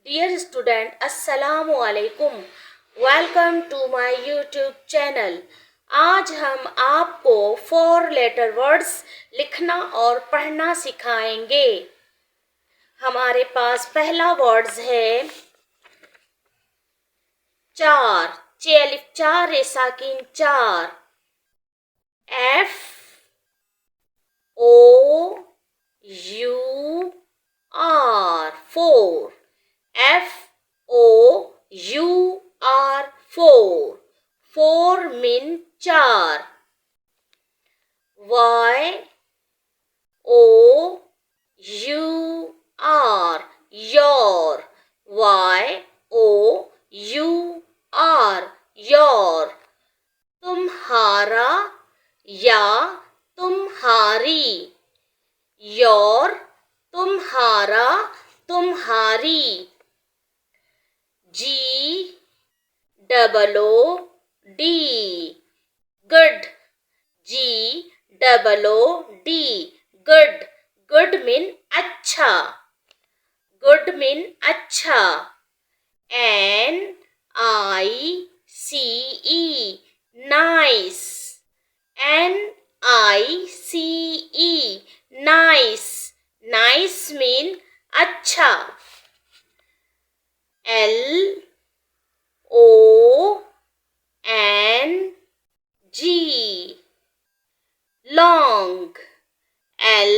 Dear student, Assalamu alaikum. Welcome to my YouTube channel. आज हम आपको 4 लेटर वर्ड्स लिखना और पढ़ना सिखाएंगे। हमारे पास पहला वर्ड्स है चार, चे अलिफ चार रे साकिन चार, F O U R 4, F O U R 4, 4 mean चार, Y O U R your, Y O U R your, तुम्हारा या तुम्हारी, your तुम्हारा तुम्हारी, G O D good, G O D good, good mean अच्छा, good mean अच्छा, N I C E nice, N I C E nice, nice mean अच्छा, L O N G long, L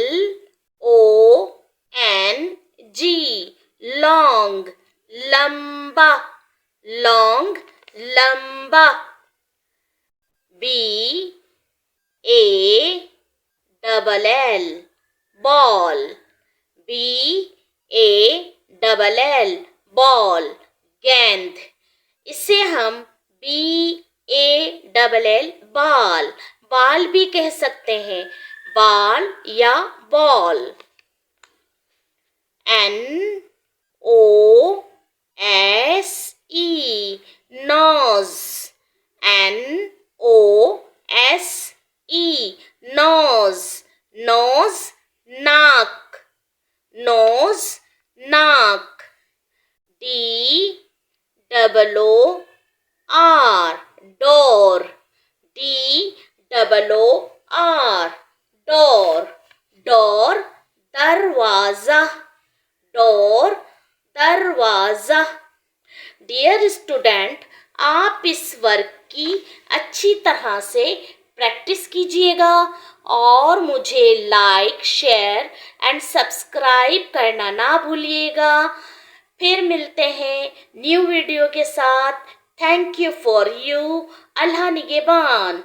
O N G long, लंबा, long लंबा, B A double L ball, B A double L ball गेंद, इसे हम B A double L बाल, बाल भी कह सकते हैं, बाल या ball, N O S E nose, N O S E nose, nose नाक, nose नाक, D O R door, D O R door, door दरवाजा, door दरवाजा। डियर स्टूडेंट, आप इस वर्क की अच्छी तरह से प्रैक्टिस कीजिएगा और मुझे लाइक, शेयर एंड सब्सक्राइब करना ना भूलिएगा। फिर मिलते हैं न्यू वीडियो के साथ। Thank you for you. Allah निगेबान।